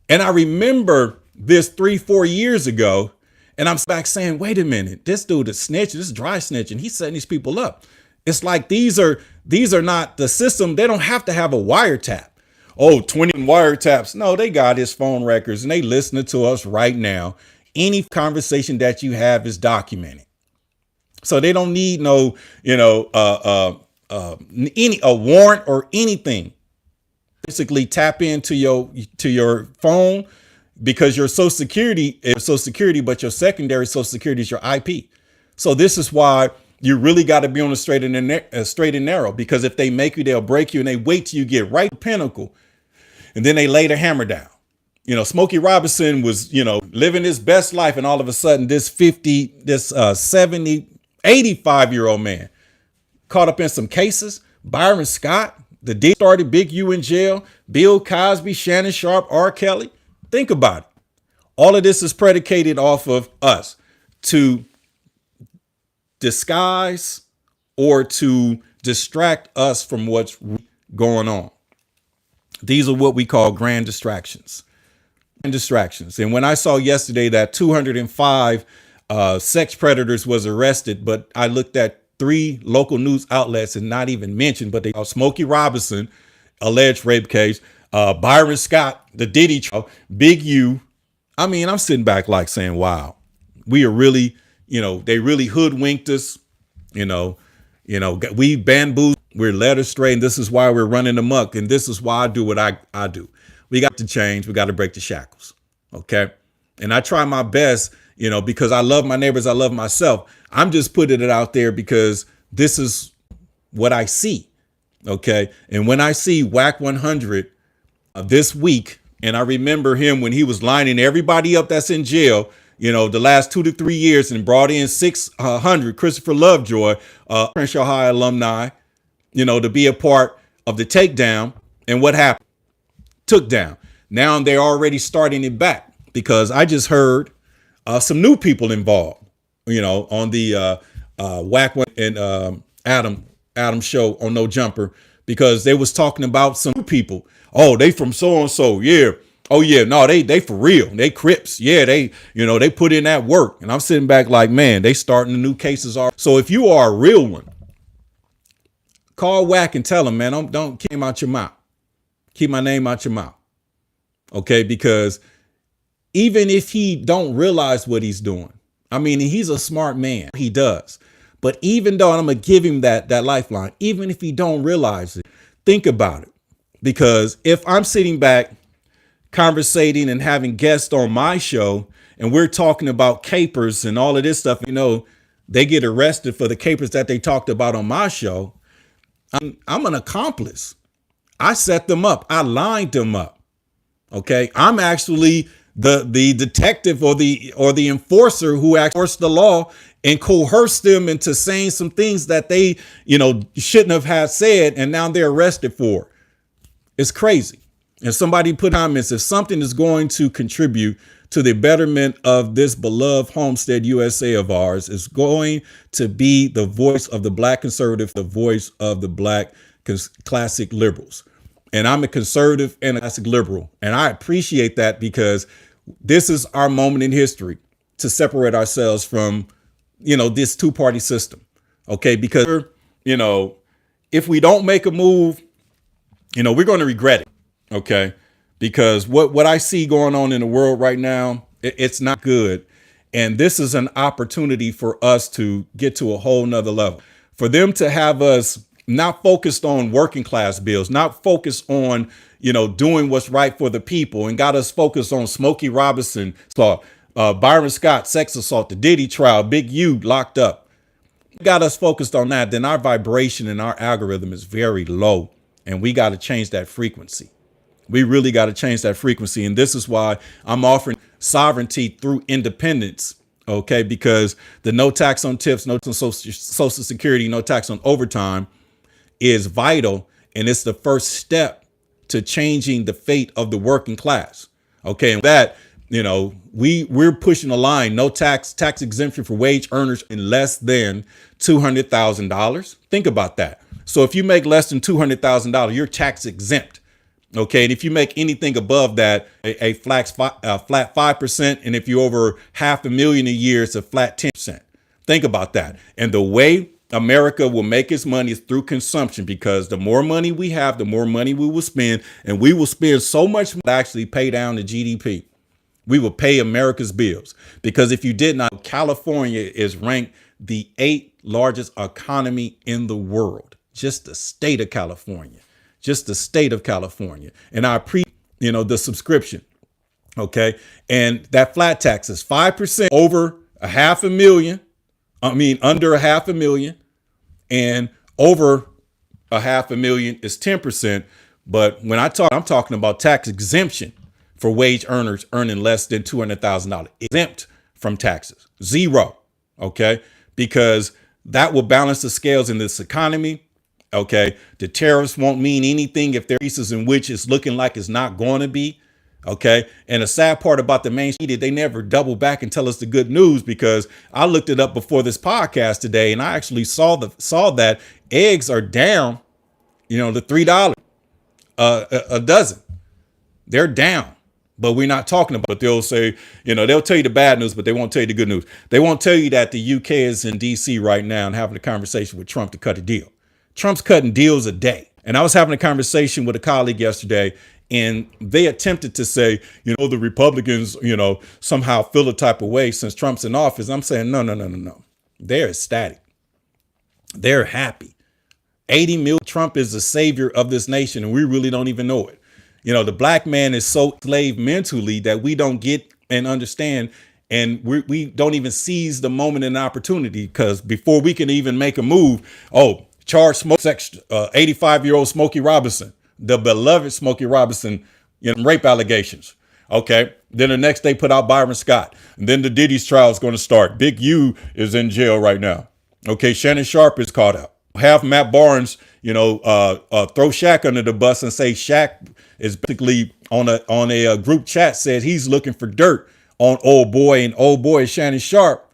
And I remember this 3-4 years ago. And I'm back saying, wait a minute, this dude is snitching, this is dry snitching. He's setting these people up. It's like these are not the system. They don't have to have a wiretap. Oh, 20 wiretaps. No, they got his phone records and they listening to us right now. Any conversation that you have is documented. So they don't need no, a warrant or anything. Basically tap into your phone because your social security is social security, but your secondary social security is your IP. So this is why you really got to be on the straight and narrow, because if they make you, they'll break you, and they wait till you get right to the pinnacle and then they lay the hammer down. Smokey Robinson was, living his best life. And all of a sudden this 70, 85-year-old man caught up in some cases. Byron Scott, the Diddy started Big U in jail, Bill Cosby, Shannon, Sharpe, R. Kelly. Think about it. All of this is predicated off of us to disguise or to distract us from what's going on. These are what we call grand distractions. And when I saw yesterday that 205 sex predators was arrested, but I looked at 3 local news outlets and not even mentioned, but they call Smokey Robinson, alleged rape case, Byron Scott, the Diddy trial, Big U. I mean, I'm sitting back like saying, wow, we are really, they really hoodwinked us, we bamboozled, we're led astray, and this is why we're running amok. And this is why I do what I do. We got to change. We got to break the shackles. Okay. And I try my best, because I love my neighbors. I love myself. I'm just putting it out there because this is what I see. Okay. And when I see Wack 100 this week, and I remember him when he was lining everybody up that's in jail, the last 2 to 3 years, and brought in 600 Christopher Lovejoy, Crenshaw High alumni, to be a part of the takedown. And what happened? Took down. Now they're already starting it back because I just heard some new people involved, on the Wack and Adam show on No Jumper, because they was talking about some people. Oh, they from so and so. Yeah. Oh yeah. No, they for real. They Crips. Yeah. They put in that work. And I'm sitting back like, man, they starting the new cases are. So if you are a real one, call Wack and tell him, man, don't keep him out your mouth. Keep my name out your mouth. Okay. Because even if he don't realize what he's doing, I mean, he's a smart man. He does. But even though, and I'm going to give him that lifeline, even if he don't realize it, think about it. Because if I'm sitting back conversating and having guests on my show, and we're talking about capers and all of this stuff, they get arrested for the capers that they talked about on my show. I'm an accomplice. I set them up. I lined them up. Okay. I'm actually the detective or the enforcer who enforced the law and coerced them into saying some things that they, shouldn't have had said. And now they're arrested for. It's crazy. And somebody put comments, if something is going to contribute to the betterment of this beloved homestead USA of ours, is going to be the voice of the Black conservative, the voice of the Black classic liberals. And I'm a conservative and a classic liberal. And I appreciate that because this is our moment in history to separate ourselves from, this two-party system. Okay, because, if we don't make a move, we're going to regret it. Okay, because what I see going on in the world right now, it's not good. And this is an opportunity for us to get to a whole nother level, for them to have us not focused on working class bills, not focused on, doing what's right for the people, and got us focused on Smokey Robinson, Byron Scott, sex assault, the Diddy trial, Big U locked up. Got us focused on that. Then our vibration and our algorithm is very low, and we got to change that frequency. We really got to change that frequency. And this is why I'm offering sovereignty through independence. OK, because the no tax on tips, no tax on Social Security, no tax on overtime is vital. And it's the first step to changing the fate of the working class. OK, and that, we're pushing a line, no tax exemption for wage earners in less than $200,000. Think about that. So if you make less than $200,000, you're tax exempt. OK, and if you make anything above that, a flat 5%. And if you're over $500,000 a year, it's a flat 10%. Think about that. And the way America will make its money is through consumption, because the more money we have, the more money we will spend. And we will spend so much to actually pay down the GDP. We will pay America's bills, because if you did not, California is ranked the 8th largest economy in the world. Just the state of California. Just the state of California. And I appreciate, the subscription. OK, and that flat tax is 5% over $500,000. Under $500,000, and over $500,000 is 10%. But when I'm talking about tax exemption for wage earners earning less than $200,000, exempt from taxes, zero. OK, because that will balance the scales in this economy. OK, the tariffs won't mean anything if there are pieces in which it's looking like it's not going to be. OK, and the sad part about the mainstream, they never double back and tell us the good news, because I looked it up before this podcast today, and I actually saw that eggs are down, to $3 a dozen. They're down, but we're not talking about it. They'll say, they'll tell you the bad news, but they won't tell you the good news. They won't tell you that the UK is in DC right now and having a conversation with Trump to cut a deal. Trump's cutting deals a day. And I was having a conversation with a colleague yesterday, and they attempted to say, the Republicans, somehow feel a type of way since Trump's in office. I'm saying, no. They're ecstatic. They're happy. 80 million. Trump is the savior of this nation, and we really don't even know it. The black man is so enslaved mentally that we don't get and understand. And we don't even seize the moment and opportunity, because before we can even make a move, charge 85-year-old Smokey Robinson, the beloved Smokey Robinson, rape allegations. OK, then the next day put out Byron Scott. And then the Diddy's trial is going to start. Big U is in jail right now. OK, Shannon Sharpe is caught up. Have Matt Barnes, throw Shaq under the bus and say Shaq is basically on a group chat said he's looking for dirt on old boy, and old boy is Shannon Sharpe.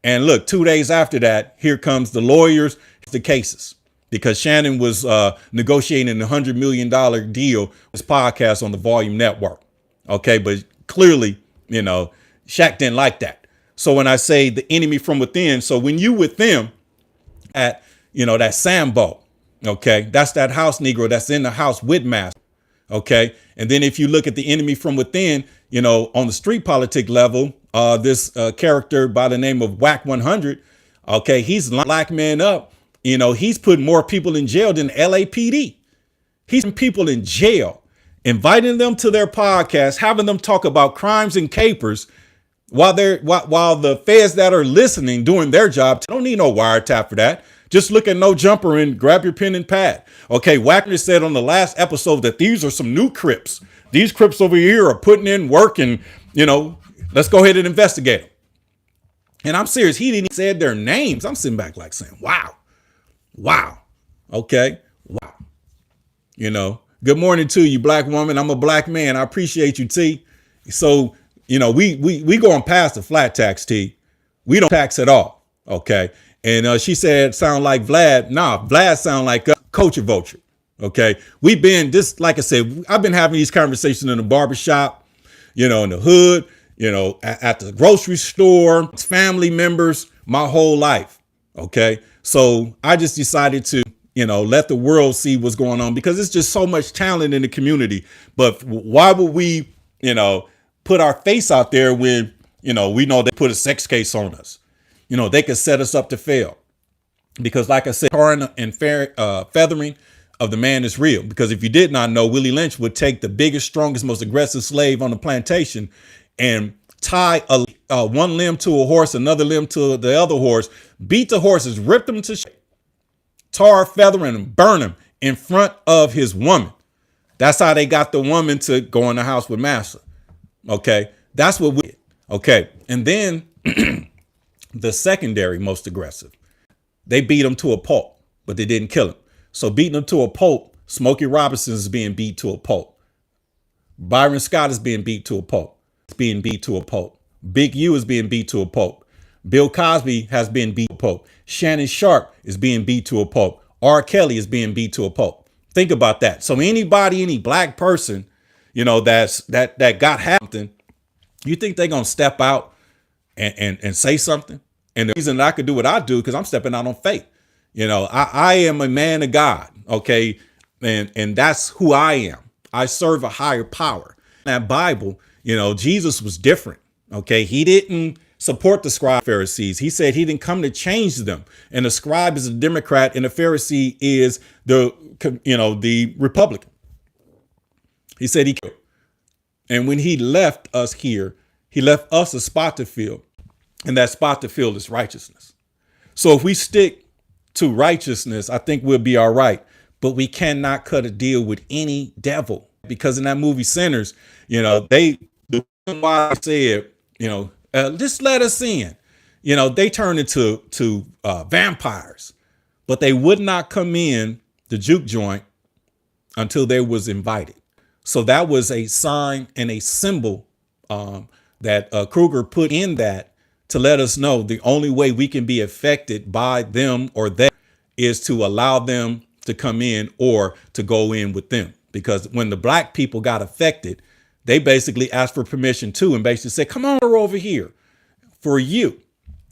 And look, 2 days after that, here comes the lawyers, the cases, because Shannon was negotiating a $100 million deal, this podcast on the Volume Network. OK, but clearly, Shaq didn't like that. So when I say the enemy from within, so when you with them at, that Sambo, OK, that's that house Negro that's in the house with mask. OK, and then if you look at the enemy from within, on the street politic level, this character by the name of Wack 100. OK, he's black man up. He's putting more people in jail than LAPD. He's putting people in jail, inviting them to their podcast, having them talk about crimes and capers while the feds that are listening doing their job. Don't need no wiretap for that. Just look at No Jumper and grab your pen and pad. OK, Wackner said on the last episode that these are some new Crips. These Crips over here are putting in work, and, let's go ahead and investigate them. And I'm serious. He didn't even say their names. I'm sitting back like saying, wow. OK, wow. Good morning to you, black woman. I'm a black man. I appreciate you, T. So, we going past the flat tax, T. We don't tax at all. OK. And she said, sound like Vlad. Nah, Vlad sound like Culture Vulture. Okay. We've been just, like I said, I've been having these conversations in the barbershop, in the hood, at the grocery store, family members, my whole life. Okay. So I just decided to, let the world see what's going on, because it's just so much talent in the community. But why would we, put our face out there when, we know they put a sex case on us? They could set us up to fail. Because like I said, tarring and feathering of the man is real. Because if you did not know, Willie Lynch would take the biggest, strongest, most aggressive slave on the plantation and tie one limb to a horse, another limb to the other horse, beat the horses, rip them to shit, tar, feather, and burn them in front of his woman. That's how they got the woman to go in the house with Massa. Okay. That's what we did. Okay. And then the secondary most aggressive, they beat him to a pulp, but they didn't kill him. So beating him to a pulp, Smokey Robinson is being beat to a pulp. Byron Scott is being beat to a pulp. It's being beat to a pulp. Big U is being beat to a pulp. Bill Cosby has been beat to a pulp. Shannon Sharpe is being beat to a pulp. R. Kelly is being beat to a pulp. Think about that. So anybody, any black person, that got something, you think they're gonna step out and say something? And the reason that I could do what I do, because I'm stepping out on faith. I am a man of God. Okay. And that's who I am. I serve a higher power. That Bible, Jesus was different. Okay. He didn't support the scribe Pharisees. He said he didn't come to change them. And the scribe is a Democrat and the Pharisee is the Republican. He said he killed. And when he left us here, he left us a spot to fill. And that spot to fill is righteousness. So if we stick to righteousness, I think we'll be all right. But we cannot cut a deal with any devil, because in that movie Sinners, the reason why I said, just let us in. They turned into vampires, but they would not come in the juke joint until they was invited. So that was a sign and a symbol that Kruger put in that to let us know the only way we can be affected by them or they is to allow them to come in or to go in with them. Because when the black people got affected, they basically asked for permission too, and basically said, come on over here for you.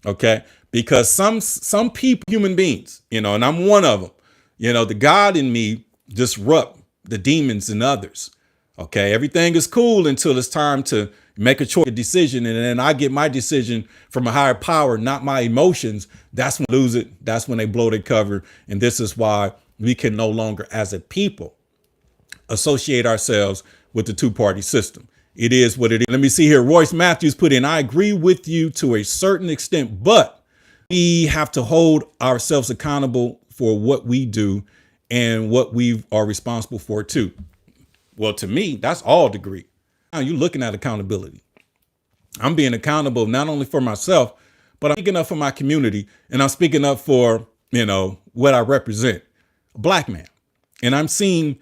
Okay. Because some people, human beings, and I'm one of them, the God in me disrupt the demons in others. Okay. Everything is cool until it's time to make a choice, a decision. And then I get my decision from a higher power, not my emotions. That's when I lose it. That's when they blow their cover. And this is why we can no longer, as a people, associate ourselves with the two-party system. It is what it is. Let me see here. Royce Matthews put in, I agree with you to a certain extent, but we have to hold ourselves accountable for what we do and what we are responsible for too. Well, to me, that's all degree. Now you're looking at accountability. I'm being accountable not only for myself, but I'm speaking up for my community, and I'm speaking up for, what I represent, a black man. And I'm seeing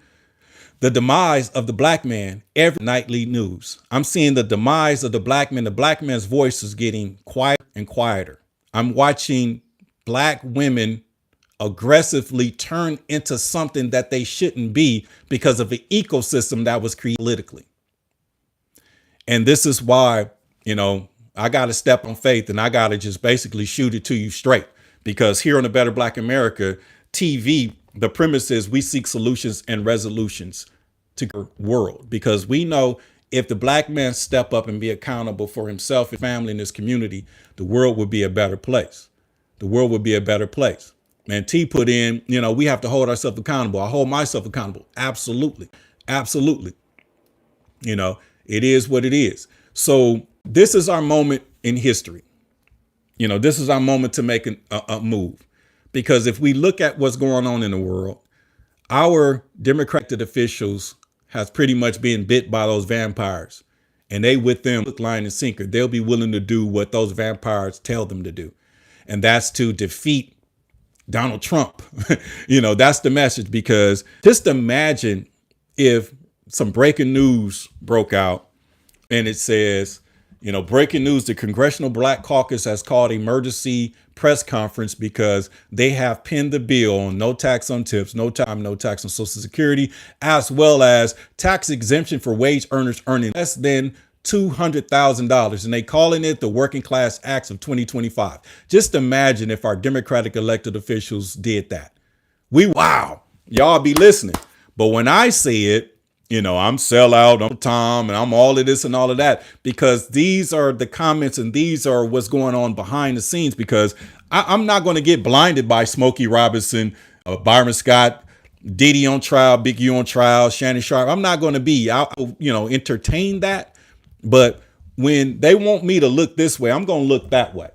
the demise of the black man every nightly news. I'm seeing the demise of the black man. The black man's voice is getting quieter and quieter. I'm watching black women aggressively turn into something that they shouldn't be because of an ecosystem that was created politically. And this is why, I got to step on faith, and I got to just basically shoot it to you straight, because here on the Better Black America TV, the premise is we seek solutions and resolutions to the world, because we know if the black man step up and be accountable for himself and family and his community, the world would be a better place. The world would be a better place. And T put in, we have to hold ourselves accountable. I hold myself accountable. Absolutely. Absolutely. It is what it is. So this is our moment in history. This is our moment to make a move, because if we look at what's going on in the world, our Democratic officials has pretty much been bit by those vampires, and they with them hook, line, and sinker. They'll be willing to do what those vampires tell them to do. And that's to defeat Donald Trump. That's the message, because just imagine if some breaking news broke out and it says, Breaking news, the Congressional Black Caucus has called emergency press conference because they have pinned the bill on no tax on tips, no tax on Social Security, as well as tax exemption for wage earners earning less than $200,000. And they calling it the Working Class Acts of 2025. Just imagine if our Democratic elected officials did that. Wow, y'all be listening. But when I say it, I'm sellout, I'm Tom, and I'm all of this and all of that, because these are the comments and these are what's going on behind the scenes, because I'm not going to get blinded by Smokey Robinson, Byron Scott, Diddy on trial, Big U on trial, Shannon Sharpe. I'm not going to be, entertain that. But when they want me to look this way, I'm going to look that way.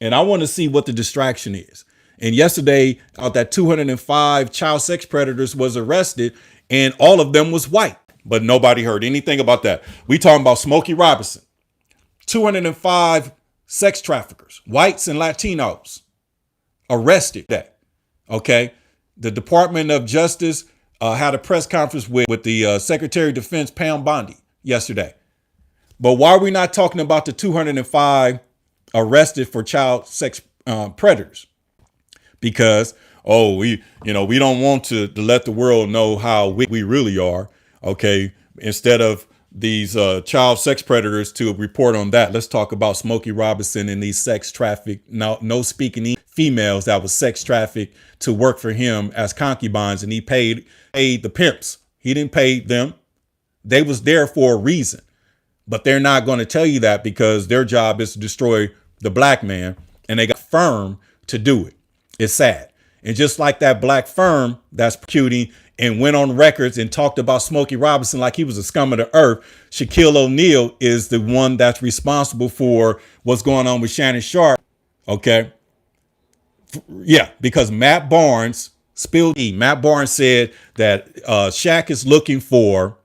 And I want to see what the distraction is. And yesterday, out that 205 child sex predators was arrested, and all of them was white, but nobody heard anything about that. We talking about Smokey Robinson, 205 sex traffickers, whites and Latinos arrested that. Okay. The Department of Justice had a press conference with the Secretary of Defense, Pam Bondi, yesterday. But why are we not talking about the 205 arrested for child sex predators? Because we don't want to let the world know how we really are. Okay. Instead of these child sex predators to report on that, let's talk about Smokey Robinson and these sex trafficked, no speaking females that was sex trafficked to work for him as concubines. And he paid the pimps. He didn't pay them. They was there for a reason, but they're not going to tell you that because their job is to destroy the black man, and they got firm to do it. It's sad. And just like that black firm that's prosecuting and went on records and talked about Smokey Robinson like he was a scum of the earth, Shaquille O'Neal is the one that's responsible for what's going on with Shannon Sharpe. Okay. Yeah, because Matt Barnes spilled. Matt Barnes said that Shaq is looking for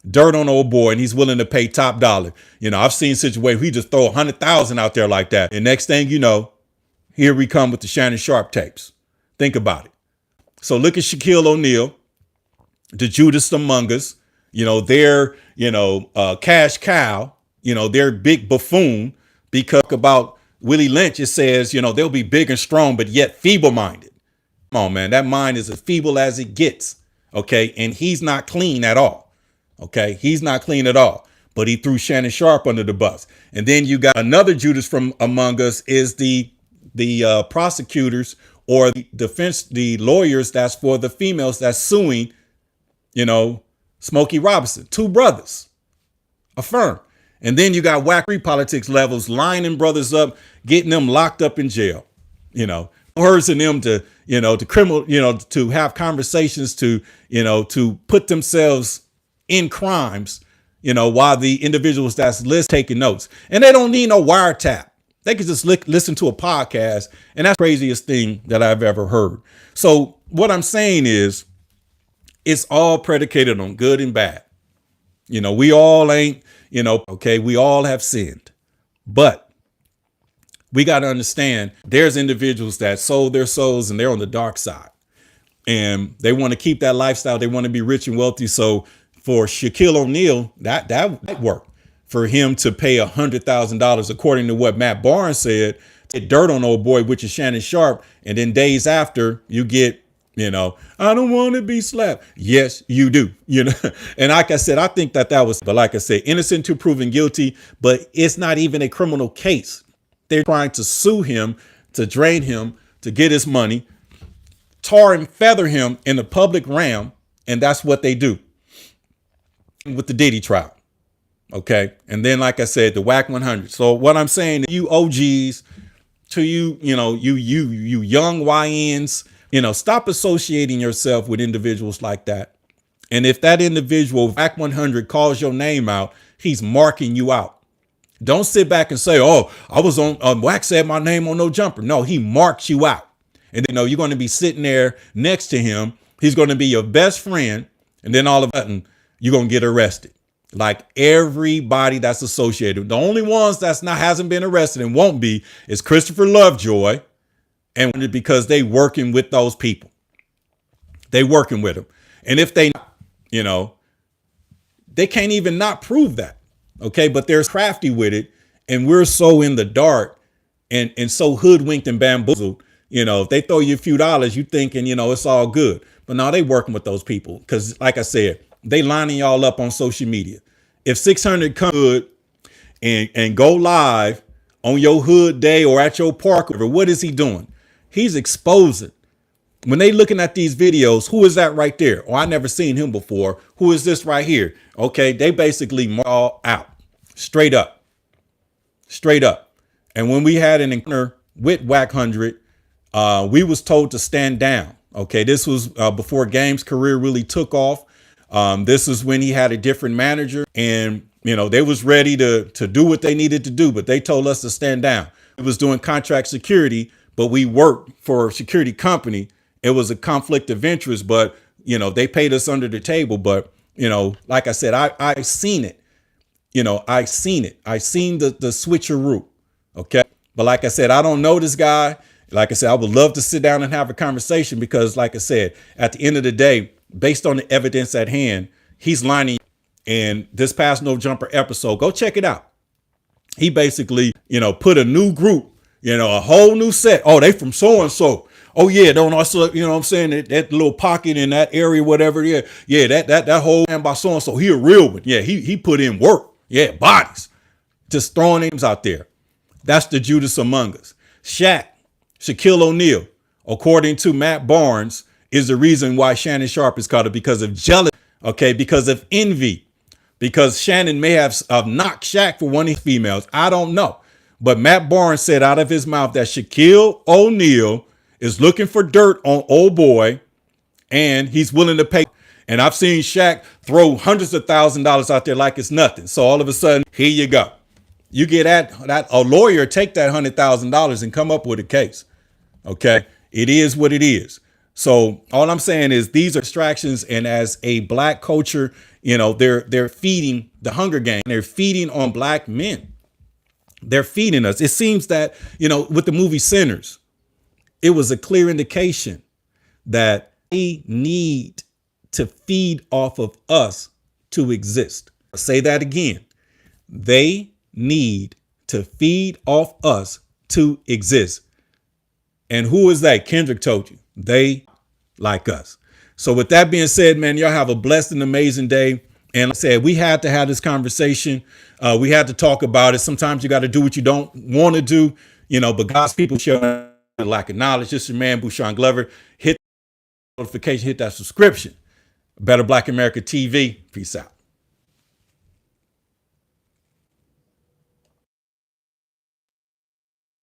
dirt on old boy and he's willing to pay top dollar. I've seen situations where he just throw 100,000 out there like that. And next thing you know, here we come with the Shannon Sharpe tapes. Think about it. So look at Shaquille O'Neal, the Judas among us, their, cash cow, their big buffoon, because about Willie Lynch, it says, they'll be big and strong, but yet feeble minded. Come on, man. That mind is as feeble as it gets. OK, and he's not clean at all. OK, he's not clean at all. But he threw Shannon Sharpe under the bus. And then you got another Judas from among us is the prosecutors or the defense, the lawyers that's for the females that's suing, Smokey Robinson, two brothers, a firm. And then you got Wack politics levels lining brothers up, getting them locked up in jail, coercing them to, to criminal, to have conversations to put themselves in crimes, while the individuals that's taking notes. And they don't need no wiretap. They could just listen to a podcast, and that's the craziest thing that I've ever heard. So what I'm saying is it's all predicated on good and bad. We all ain't, we all have sinned, but we got to understand there's individuals that sold their souls and they're on the dark side and they want to keep that lifestyle. They want to be rich and wealthy. So for Shaquille O'Neal, that might work. For him to pay $100,000, according to what Matt Barnes said, to dirt on old boy, which is Shannon Sharpe. And then days after you get, I don't want to be slapped. Yes, you do. And like I said, I think that was, but like I said, innocent to proven guilty, but it's not even a criminal case. They're trying to sue him, to drain him, to get his money, tar and feather him in the public realm. And that's what they do with the Diddy trial. OK, and then, like I said, the Wack 100. So what I'm saying to you OGs, to you, you young YNs, stop associating yourself with individuals like that. And if that individual, Wack 100, calls your name out, he's marking you out. Don't sit back and say, oh, I was on Wack said my name on no jumper. No, he marks you out. And then, you're going to be sitting there next to him. He's going to be your best friend. And then all of a sudden you're going to get arrested. Like everybody that's associated. The only ones that's hasn't been arrested and won't be is Christopher Lovejoy. And because they working with those people, they working with them. And if they, they can't even not prove that. OK, but they're crafty with it. And we're so in the dark and so hoodwinked and bamboozled. If they throw you a few dollars, you thinking, it's all good. But now they working with those people. Because like I said, they lining y'all up on social media. If 600 come good and go live on your hood day or at your park, what is he doing? He's exposing. When they looking at these videos, who is that right there? Oh, I never seen him before. Who is this right here? Okay, they basically all out. Straight up. Straight up. And when we had an encounter with Wack 100, we was told to stand down. Okay, this was before Game's career really took off. This is when he had a different manager, and they was ready to do what they needed to do, but they told us to stand down. It was doing contract security, but we worked for a security company. It was a conflict of interest, but they paid us under the table. But like I said, I seen it. I seen it. I seen the switcheroo. Okay, but like I said, I don't know this guy. Like I said, I would love to sit down and have a conversation because, like I said, at the end of the day, based on the evidence at hand, he's lining. And this past No Jumper episode, go check it out. He basically, put a new group, a whole new set. Oh, they from so-and-so. Oh, yeah, don't also, what I'm saying, that little pocket in that area, whatever. Yeah, that whole man by so-and-so, he a real one. Yeah, he put in work. Yeah, bodies. Just throwing names out there. That's the Judas among us. Shaq, Shaquille O'Neal, according to Matt Barnes, is the reason why Shannon Sharpe is called it, because of jealousy, okay, because of envy, because Shannon may have knocked Shaq for one of his females. I don't know. But Matt Barnes said out of his mouth that Shaquille O'Neal is looking for dirt on old boy, and he's willing to pay. And I've seen Shaq throw hundreds of $1,000s out there like it's nothing. So all of a sudden, here you go. You get that a lawyer take that $100,000 and come up with a case. Okay, it is what it is. So all I'm saying is these are distractions, and as a black culture, they're feeding the Hunger Games. They're feeding on black men. They're feeding us. It seems that with the movie Sinners, it was a clear indication that they need to feed off of us to exist. I'll say that again. They need to feed off us to exist. And who is that? Kendrick told you. They like us. So with that being said, man, y'all have a blessed and amazing day. And like I said, we had to have this conversation. We had to talk about it. Sometimes you got to do what you don't want to do, but God's people show lack of knowledge. This is your man, Bushawn Glover. Hit the notification, hit that subscription. Better Black America TV. Peace out.